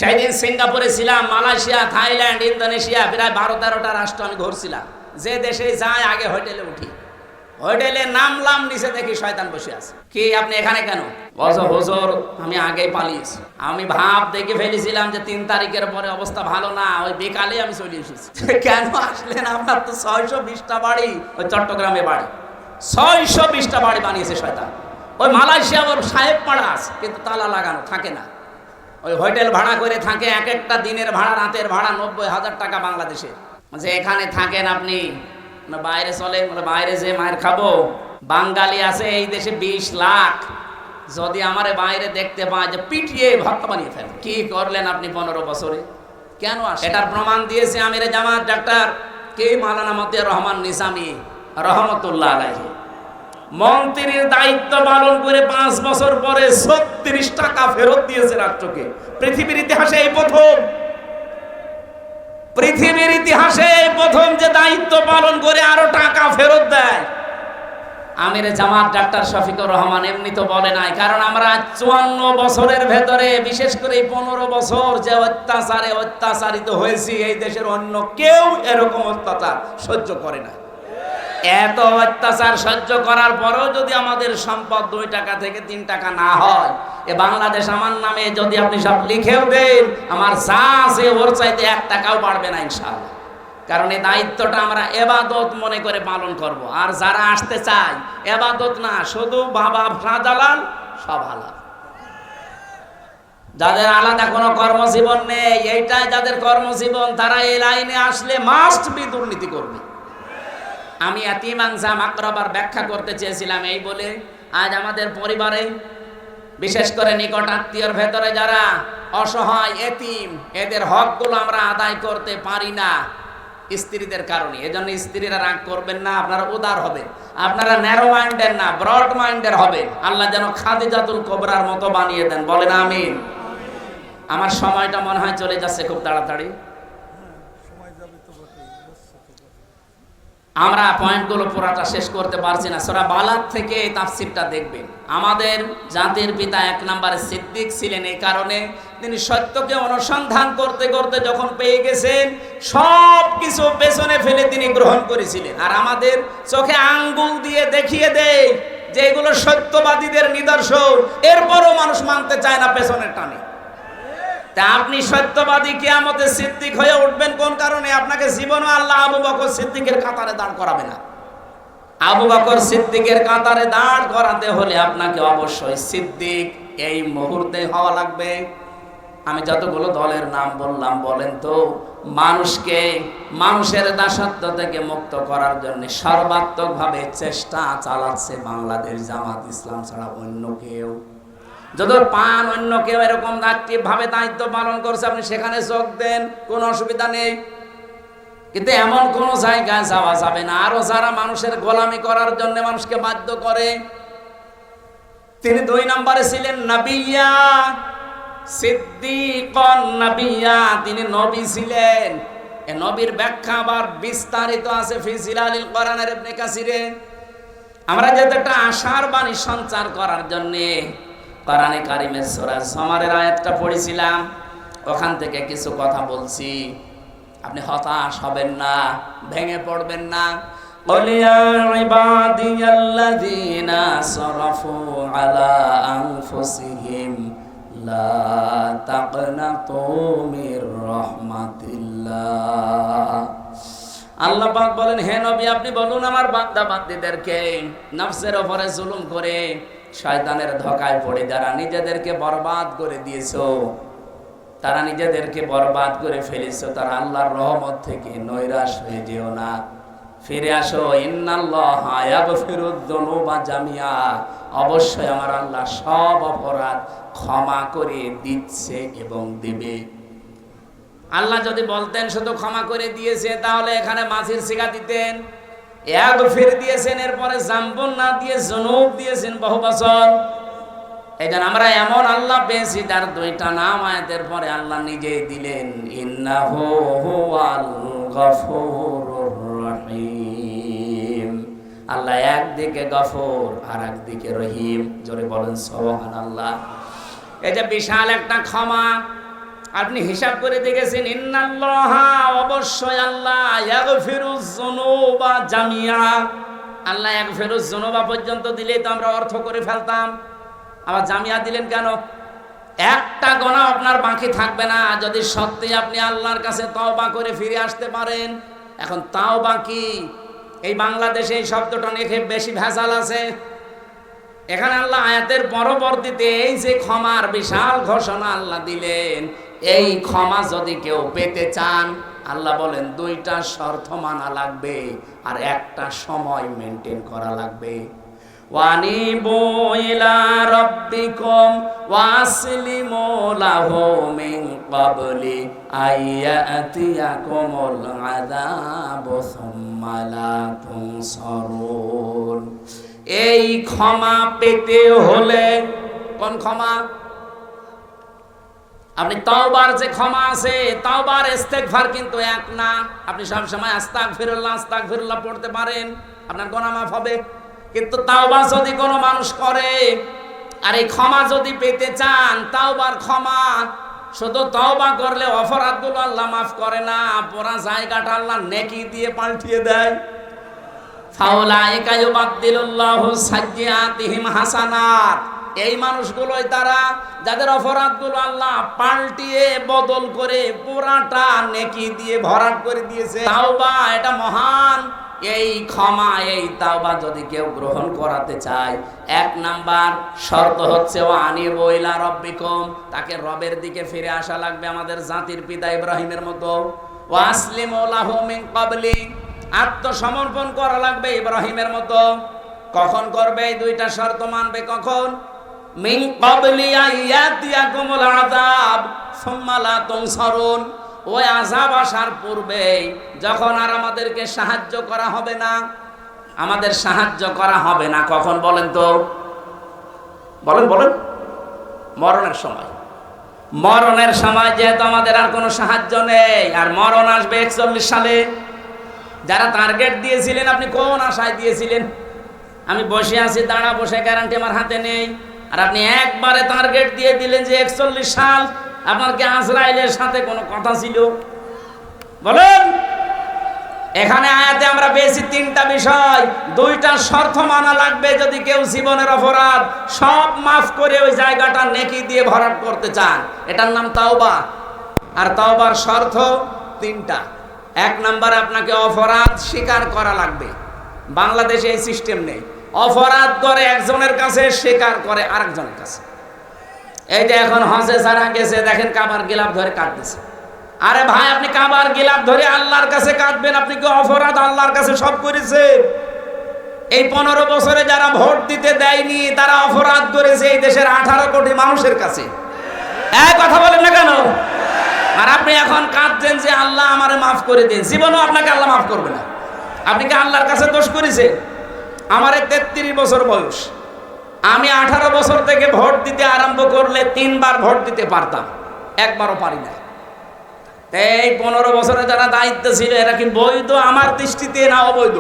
সেদিন সিঙ্গাপুরে ছিলাম, মালয়েশিয়া, থাইল্যান্ড, ইন্দোনেশিয়া, প্রায় 12-13টা রাষ্ট্র আমি ঘুরছিলাম। যে দেশে যাই আগে হোটেলে উঠি, হোটেলে নামলাম, নিচে দেখি শয়তান বসে আছে। কি আপনি এখানে কেন? হুজুর আমি আগেই পালিয়েছি, আমি ভাব দেখে ফেলেছিলাম যে 3 তারিখের পরে অবস্থা ভালো না, ওই বিকালে আমি চলে এসেছি। কেন আসলেন? আপনার তো 620টা বাড়ি ওই চট্টগ্রামে বাড়ি, 620টা বাড়ি বানিয়েছে শয়তান। ওই মালয়েশিয়া ওর সাহেব পাড়া আছে, কিন্তু তালা লাগানো থাকে না। ওই হোটেল ভাড়া করে থাকে, এক একটা দিনের ভাড়া, রাতের ভাড়া 90,000 টাকা বাংলাদেশে। যে এখানে থাকেন আপনি না বাইরে চলেন? বাইরে যে মায়ের খাবো। বাঙালি আছে এই দেশে 20 লাখ, যদি আমারে বাইরে দেখতে পায় যে পিটিয়ে ভক্ত বানিয়ে ফেলে। কি করলেন আপনি 15 বছরে? কেন আসে? এটার প্রমাণ দিয়েছে আমিরে জামাত ডাক্তার কে মাওলানা মতিয়ার রহমান নিজামী রহমতুল্লাহ আলাইহি। মন্ত্রীর দায়িত্ব পালন করে 5 বছর পরে 36 টাকা ফেরত দিয়েছে রাষ্ট্রকে। পৃথিবীর ইতিহাসে এই প্রথম, পৃথিবীর ইতিহাসে প্রথম যে দায়িত্ব পালন করে আরো টাকা ফেরত দেয়। আমিরে জামাত ডাক্তার শফিকুর রহমান এমনি তো বলে নাই, কারণ আমরা 54 বছরের ভেতরে, বিশেষ করে এই 15 বছর যে অত্যাচারে অত্যাচারিত হয়েছি, এই দেশের অন্য কেউ এরকম অত্যাচার সহ্য করে না। এত অত্যাচার সহ্য করার পরেও যদি আমাদের সম্পদ 2 টাকা থেকে 3 টাকা না হয়, এ বাংলাদেশ আমার নামে যদি আপনি সব লিখেও দেন, আমার যা আছে ওর চাইতে 1 টাকাও বাড়বে না ইনশাআল্লাহ। কারণ এই দায়িত্বটা আমরা ইবাদত মনে করে পালন করব। আর যারা আসতে চায়, ইবাদত না, শুধু বাবা শাহজালাল সব হালাল। যাদের আলাদা কোনো কর্মজীবন নেই, এইটাই যাদের কর্মজীবন, তারা এই লাইনে আসলে মাস্ট বি দুর্নীতি করবে। আমি এতিম আনজাম আকরাবার ব্যাখ্যা করতে চেয়েছিলাম এই বলে, আজ আমাদের পরিবারে, বিশেষ করে নিকট আত্মীয়র ভেতরে যারা অসহায় এতিম, এদের হকগুলো আমরা আদায় করতে পারি না স্ত্রীদের কারণে। এজন্য স্ত্রীরা রাগ করবেন না, আপনারা উদার হবে, আপনারা ন্যারো মাইন্ডের না ব্রড মাইন্ডের হবে। আল্লাহ যেন খাদিজাতুল কুবরার মতো বানিয়ে দেন, বলেন আমিন। আমার সময়টা মনে হয় চলে যাচ্ছে খুব তাড়াতাড়ি। আমরা পয়েন্টগুলো পুরাটা শেষ করতে পারছি না। সূরা বালাদ থেকে এই তাফসীরটা দেখবেন। আমাদের জাতির পিতা 1 নম্বরে সিদ্দিক ছিলেন, এই কারণে তিনি সত্যকে অনুসন্ধান করতে করতে যখন পেয়ে গেছেন, সব কিছু পেছনে ফেলে তিনি গ্রহণ করেছিলেন। আর আমাদের চোখে আঙ্গুল দিয়ে দেখিয়ে দেয় যে এগুলো সত্যবাদীদের নিদর্শন, এরপরও মানুষ মানতে চায় না পেছনের টানে। তা আপনি সত্যবাদী কিয়ামতে সিদ্দিক হয়ে উঠবেন কোন কারণে? আপনাকে জীবনে আল্লাহ আবু বকর সিদ্দিকের কাতারে দাঁড় করাবে না। আবু বকর সিদ্দিকের কাতারে দাঁড় করাতে হলে আপনাকে অবশ্যই সিদ্দিক এই মুহূর্তে হওয়া লাগবে। আমি যতগুলো দলের নাম বললাম, বলেন তো, মানুষকে মানুষের দাসত্ব থেকে মুক্ত করার জন্য সর্বাত্মকভাবে চেষ্টা চালাচ্ছে বাংলাদেশ জামাত ইসলাম ছাড়া অন্য কেউ। যদি পান অন্য কেউ এরকম ভাবে দায়িত্ব পালন করছে, আপনি সেখানে যোগ দেন, কোনো অসুবিধা নেই। কিন্তু এমন কোন জায়গায় যাওয়া যাবে না। আরো যারা মানুষের গোলামি করার জন্য মানুষকে বাধ্য করে, তিনি 2 নম্বরে ছিলেন নবিয়্যা, সিদ্দিকুন নবিয়্যা, তিনি নবী ছিলেন। এই নবীর ব্যাখ্যা আবার বিস্তারিত আছে ফি জিলালিল কোরআনের ইবনে কাসিরে। আমরা যেহেতু একটা আশার বাণী সঞ্চার করার জন্য কোরআনে কারিমের সূরা জুমারের আয়াতটা পড়েছিলাম, ওখান থেকে কিছু কথা বলছি। আপনি হতাশ হবেন না, ভেঙে পড়বেন না। قل يا عبادي الذين صرفوا على أنفسهم لا تقنطوا من رحمة الله। আল্লাহ পাক বলেন, হে নবী আপনি বলুন আমার বান্দা বান্দীদেরকে নফসের উপরে জুলুম করে শয়তানের ধোঁকায় পড়ে যারা নিজেদেরকে বরবাদ করে দিয়েছো, তারা নিজেদেরকে বরবাদ করে ফেলেছো, তারা আল্লাহর রহমত থেকে নৈরাশ হয়ে যেও না, ফিরে আসো। ইন্নাল্লাহা ইয়াগফিরুদ যুনুবা জামিআ, অবশ্যই আমার আল্লাহ সব অপরাধ ক্ষমা করে দিচ্ছে এবং দিবে। আল্লাহ যদি বলতেন শুধু ক্ষমা করে দিয়েছে, তাহলে এখানে মাঝির সিগা দিতেন, ইয়াগফির দিয়েছেন, এরপরে জাম্বুন না দিয়ে যুনুব দিয়েছেন বহু বছর। এইজন্য আমরা এমন আল্লাহ পেয়েছি তার 2টা নাম আয়াতের পরে আল্লাহ নিজেই দিলেন, ইন্নাহু হুয়াল গফুরুর রহিম। আল্লাহ একদিকে গফুর আর একদিকে রহিম, জোরে বলেন সুবহানাল্লাহ। এই যে বিশাল একটা ক্ষমা, আপনি হিসাব করে দেখেছেন, ইন্নাল্লাহা, অবশ্যই আল্লাহ, ইয়াগফিরুজ যুনুবা জামিআ, আল্লাহ ইয়াগফিরুজ যুনুবা পর্যন্ত দিলেই তো আমরা অর্থ করে ফেলতাম, আবার জামিয়া দিলেন কেন? একটা গুনাহ আপনার বাকি থাকবে না যদি সত্যি আপনি আল্লাহর কাছে তওবা করে ফিরে আসতে পারেন। এখন তাওবা কি? এই বাংলাদেশে এই শব্দটা নিয়ে বেশি ভেজাল আছে। এখানে আল্লাহ আয়াতের পরবর্তীতে এই যে ক্ষমার বিশাল ঘোষণা আল্লাহ দিলেন, এই ক্ষমা যদি কেউ পেতে চান, আল্লাহ বলেন দুইটা শর্ত মানা লাগবে আর একটা সময় মেনটেন করা লাগবে। ওয়ানিবু ইলা রাব্বিকুম ওয়াসলিমু লাহু মিন ক্বাবলি আইয়াতিয়াকুমুল আযাবু সুম্মা লা তুনসারুন। এই ক্ষমা পেতে হলে, কোন ক্ষমা? আপনি তওবার যে ক্ষমা আছে, তওবার ইস্তেগফার কিন্তু এক না। আপনি সব সময় আস্তাগফিরুল্লাহ আস্তাগফিরুল্লাহ পড়তে পারেন, আপনার গুনাহ মাফ হবে। কিন্তু তাওবা যদি কোনো মানুষ করে, আর এই ক্ষমা যদি পেতে চান, তাওবার ক্ষমা শুধু তওবা করলে অপরাধগুলো আল্লাহ মাফ করে না, পুরা জায়গাটা আল্লাহ নেকি দিয়ে পাল্টিয়ে দেয়। ফাউলাইকা ইউবাদদিলুল্লাহু সাইয়্যাতিহিম হাসানাত। এই মানুষগুলোই তারা যাদের অপরাধগুলো আল্লাহ পাল্টিয়ে বদল করে পুরাটা নেকি দিয়ে ভরাট করে দিয়েছে। তাওবা এটা মহান। এই ক্ষমা, এই তাওবা যদি কেউ গ্রহণ করাতে চায়, এক নাম্বার শর্ত হচ্ছে ওয়ানিবু ইলা রাব্বিকুম, তাকে রবের দিকে ফিরে আসা লাগবে, আমাদের জাতির পিতা ইব্রাহিমের মতো। ওয়াসলিমু লাহু মিন ক্বাবলি, আত্মসমর্পণ করা লাগবে ইব্রাহিমের মতো। কখন করবে? এই দুইটা শর্ত মানবে কখন? মিন ক্বাবলি আইয়াতিয়াকুমুল আযাব সুম্মা লা তুনসারুন, ওই আযাব আসার পূর্বে, যখন আর আমাদেরকে সাহায্য করা হবে না, আমাদের সাহায্য করা হবে না। কখন বলেন তো? বলেন বলেন। মরণের সময়। মরণের সময় যেহেতু আমাদের আর কোনো সাহায্য নেই, আর মরণ আসবে 41 সালে। যারা টার্গেট দিয়েছিলেন, আপনি কোন আশায় দিয়েছিলেন? আমি বসে আছি, দাঁড়া বসে, গ্যারান্টি আমার হাতে নেই। আর আপনি একবারে টার্গেট দিয়ে দিলেন যে 41 সাল। আপনার কি আজরাইলের সাথে কোনো কথা ছিল? বলেন। এখানে আয়াতে আমরা পেয়েছি তিনটা বিষয়, দুইটা শর্ত মানা লাগবে যদি কেউ জীবনের অপরাধ সব মাফ করে ওই জায়গাটা নেকি দিয়ে ভরাট করতে চান। এটার নাম তাওবা। আর তাওবার শর্ত তিনটা। এক নাম্বার, আপনাকে অপরাধ স্বীকার করা লাগবে। বাংলাদেশে এই সিস্টেম নেই। অপরাধ করে একজনের কাছে, স্বীকার করে আরেকজনের কাছে। এই যে এখন হজে যারা গেছে, দেখেন কাবার গিলাফ ধরে কাটতেছে। আরে ভাই, আপনি কাবার গিলাফ ধরে আল্লাহর কাছে কাটবেন? আপনি কি অপরাধ আল্লাহর কাছে সব করেছেন? এই 15 বছরে যারা ভোট দিতে দেয়নি, তারা অপরাধ করেছে এই দেশের 18 কোটি মানুষের কাছে। এক কথা বলেন না কেন? আর আপনি এখন কাঁদছেন যে আল্লাহ আমারে মাফ করে দিন। জীবনেও আপনাকে আল্লাহ মাফ করবে না। আপনি কি আল্লাহর কাছে দোষ করেছেন? আমার 33 বছর বয়স। আমি 18 বছর থেকে ভোট দিতে আরম্ভ করলে 3 বার ভোট দিতে পারতাম, একবারও পারি না। এই 15 বছরে যারা দায়িত্ব ছিল, এরা কি বৈধ আমার দৃষ্টিতে না অবৈধ?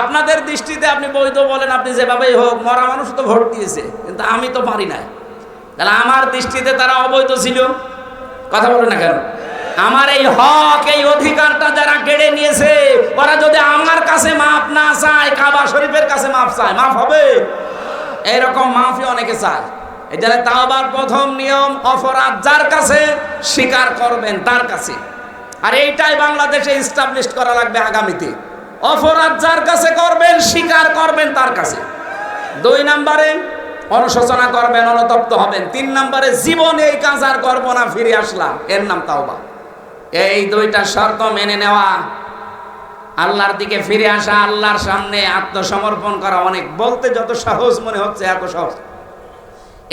আপনাদের দৃষ্টিতে আপনি বৈধ বলেন, আপনি যেভাবেই হোক, মরা মানুষ তো ভোট দিয়েছে, কিন্তু আমি তো পারি না। তাহলে আমার দৃষ্টিতে তারা অবৈধ ছিল। কথা বলে না কেন? আমার এই হক, এই অধিকারটা যারা কেড়ে নিয়েছে, ওরা যদি আমার কাছে মাফ না চায়, কাবা শরীফের কাছে মাফ চায়, মাফ হবে? এইরকম মাফি অনেকে চায়। এই জন্য তাওবার প্রথম নিয়ম, অপরাধ যার কাছে স্বীকার করবেন তার কাছে। আর এইটাই বাংলাদেশে এস্টাবলিশ করা লাগবে আগামীতে। অপরাধ যার কাছে করবেন, স্বীকার করবেন তার কাছে। 2 নম্বরে অনুশোচনা করবেন, অনুতপ্ত হবেন। 3 নম্বরে জীবনে এই কাজ আর করবো না, ফিরে আসলাম, এর নাম তাওবা। এই 2টা শর্ত মেনে নেওয়া, আল্লাহর দিকে ফিরে আসা, আল্লাহর সামনে আত্মসমর্পণ করা, অনেক বলতে যত সহজ মনে হচ্ছে এত সহজ।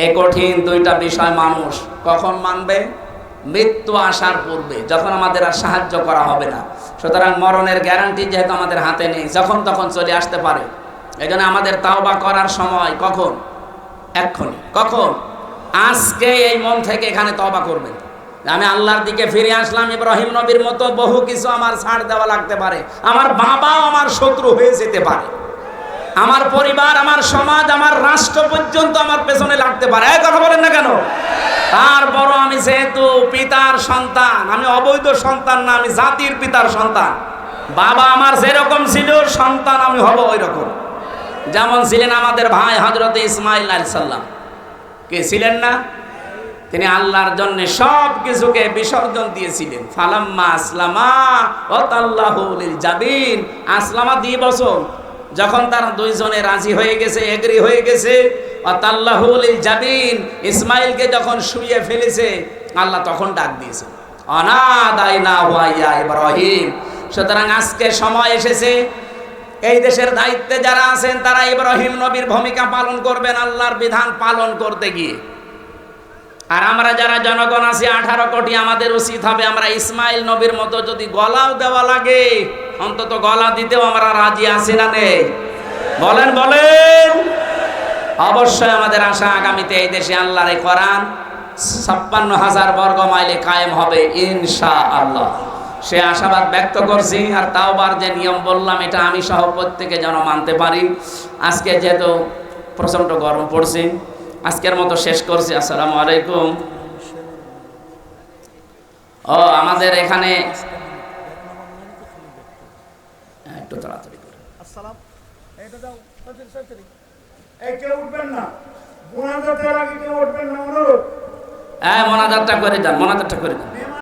এই কঠিন 2টা বিষয় মানুষ কখন মানবে? মৃত্যু আসার পূর্বে, যখন আমাদের আর সাহায্য করা হবে না। সুতরাং মরণের গ্যারান্টি যেহেতু আমাদের হাতে নেই, যখন তখন চলে আসতে পারে। এই জন্য আমাদের তাওবা করার সময় কখন? এক্ষুনি। কখন? আজকে এই মন থেকে এখানে তওবা করবেন। আমি আল্লাহর দিকে ফিরে আসলাম, ইব্রাহিম নবীর মতো বহু কিছু আমার ছাড় দেওয়া লাগতে পারে, আমার বাবাও আমার শত্রু হয়ে যেতে পারে, আমার পরিবার, আমার সমাজ, আমার রাষ্ট্র পর্যন্ত আমার পেছনে লাগতে পারে। এই কথা বলেন না কেন? তারপর আমি যেহেতু পিতার সন্তান, আমি অবৈধ সন্তান না, আমি জাতির পিতার সন্তান। বাবা আমার যেরকম ছিল সন্তান আমি হব ওই রকম। যেমন ছিলেন আমাদের ভাই হযরত ইসমাঈল আলাইহিস সালাম, কে ছিলেন না? তিনি আল্লাহর জন্য সব কিছুকে বিসর্জন দিয়েছিলেন। ফালাম্মা আসলামা ওয়াতাল্লাহু লিল জাবিন, আসলামা 2 বছর যখন তারা দুইজনে রাজি হয়ে গেছে, এগ্রি হয়ে গেছে, ওয়াতাল্লাহু লিল জাবিন, ইসমাঈলকে যখন শুইয়ে ফেলেছে, আল্লাহ তখন ডাক দিয়েছে, অনাদাইনাহু ইয়া ইব্রাহিম। সুতরাং আজকে সময় এসেছে, এই দেশের দায়িত্বে যারা আছেন তারা ইব্রাহিম নবীর ভূমিকা পালন করবেন আল্লাহর বিধান পালন করতে গিয়ে। আর আমরা যারা জনগণ আছি 18 কোটি, আমাদের উচিত হবে আমরা ইসমাইল নবীর মতো যদি গলাও দেওয়া লাগে অন্তত গলা দিতেও আমরা রাজি আছি না নেই? বলেন বলেন। অবশ্যই আমাদের আশা আগামীতে এই দেশে আল্লাহর এই কোরআন 56,000 বর্গ মাইলে কায়েম হবে ইনশাআল্লাহ। সে আশাবাদ ব্যক্ত করছি। আর তাওবার যে নিয়ম বললাম এটা আমি সহ প্রত্যেকে যেন মানতে পারি। আজকে যেহেতু প্রচণ্ড গরম পড়ছে, আজকের মতো শেষ করছি। আসসালামু আলাইকুম। ও আমাদের এখানে একটু তাড়াতাড়ি করে আসসালাম, এটা দাও, এই কেউ উঠবেন না, মোনাজাতের আগে কেউ উঠবেন না, অনুরোধ। মোনাজাতটা করে যান, মোনাজাতটা করে যান।